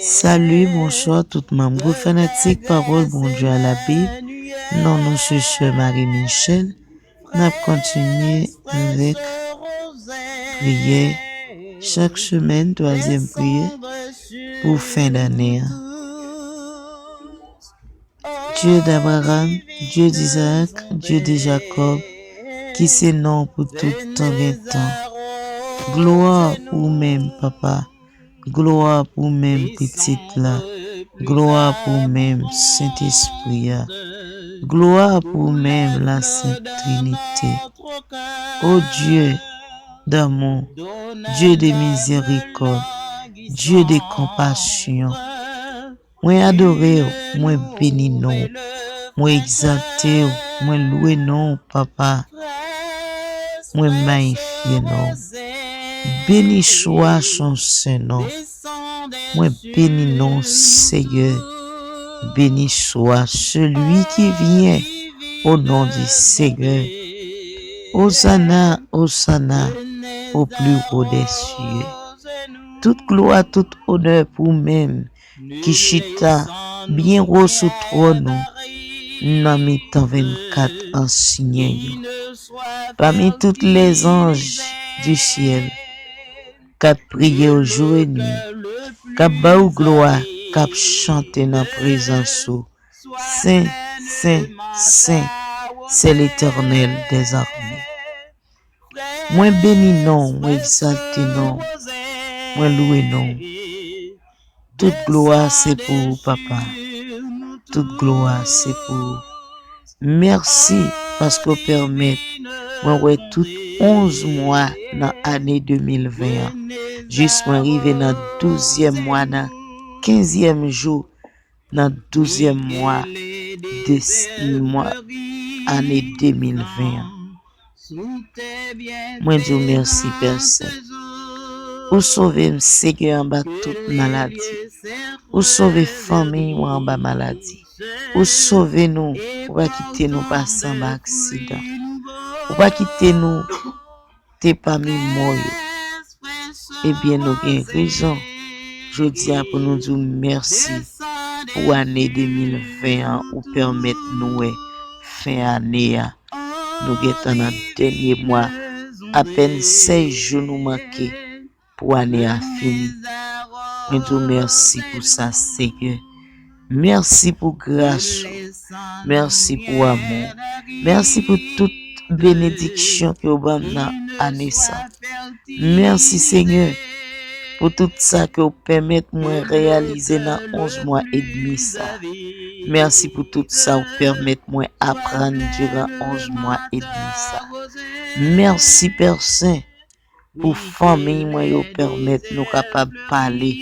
Salut, bonsoir tout membre fanatique parole bon Dieu à la Bible. Non, nous c'est Marie-Michel. Nous continué avec prière chaque semaine, troisième prière pour fin d'année. Dieu d'Abraham, Dieu d'Isaac, Dieu de Jacob, qui c'est non pour tout temps et temps. Gloire pour même, papa. Gloire pour même petite là. Gloire pour même Saint-Esprit. Gloire pour même la Sainte Trinité. Ô Dieu d'amour, Dieu de miséricorde, Dieu de compassion. Moi adoré, moi béni non, moi exalté, moi loué non, papa. Moi magnifié non. Béni soit son Saint-Nom. Moi béni non, Seigneur. Béni soit celui qui vient au nom du Seigneur. Hosanna, Hosanna, au plus haut des cieux. Toute gloire, toute honneur pour même qui chita bien haut sous trône. Dans mes temps 24 anciens. Parmi tous les anges du ciel, cap prier au jour et nuit, cap baou gloire, cap chanter dans présence. Saint, Saint, Saint, c'est l'Éternel des armées. Moi béni non, moi exalté non, moi loué non. Toute gloire c'est pour papa. Toute gloire c'est pour. Merci parce que permet moi ouais tout 11 mois dans l'année 2020. Juste m'arriver dans 12e mois, dans 15e jour, dans 12e mois de mois année 2020. Moi dis merci personne. Ou sauver Seigneur en bas toute maladie. Ou sauver famille en bas maladie. Ou sauver nous, ou pas quitter nous passer en accident. Ou pas quitter nous, t'es pas mis mort. Eh bien, nous avons raison. Je dis pour nous dire merci pour l'année 2020 ou permettre nous fin année. Nous sommes dans le dernier mois, à peine 16 jours nous manquent pour l'année à finir. Je dis merci pour ça, Seigneur. Merci pour grâce. Merci pour amour. Merci pour toute bénédiction que vous avez dans l'année. Merci, Seigneur, pour tout ça que vous permettez de moi réaliser dans 11 mois et demi. Merci pour tout ça que vous permettez de moi apprendre durant 11 mois et demi. Merci, Père Saint, pour famille, moi, vous permettez de nous capables de parler.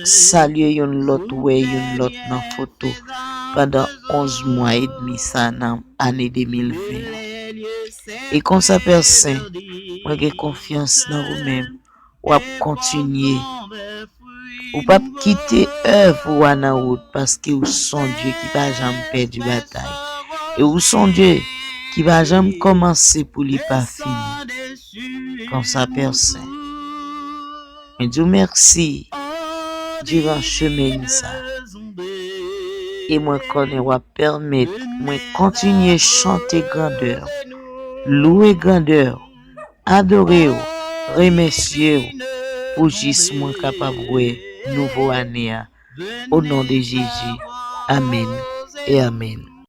Saluer une l'autre way, une l'autre dans photo pendant 11 mois et demi ça dans l'année 2020. Et comme ça, Père Saint, moi j'ai confiance dans vous-même. Ou à continuer. Ou pas quitter œuvre ou en route parce que vous sont Dieu qui va jamais perdre du bataille. Et vous sont Dieu qui va jamais commencer pour lui pas finir. Comme ça, Père Saint. Mais Dieu merci durant chemin ça. Et moi connais va permettre moi continuer chanter grandeur, louer grandeur, adorer, remercier pour juste moi capable de nouveau année au nom de Jésus. Amen et amen.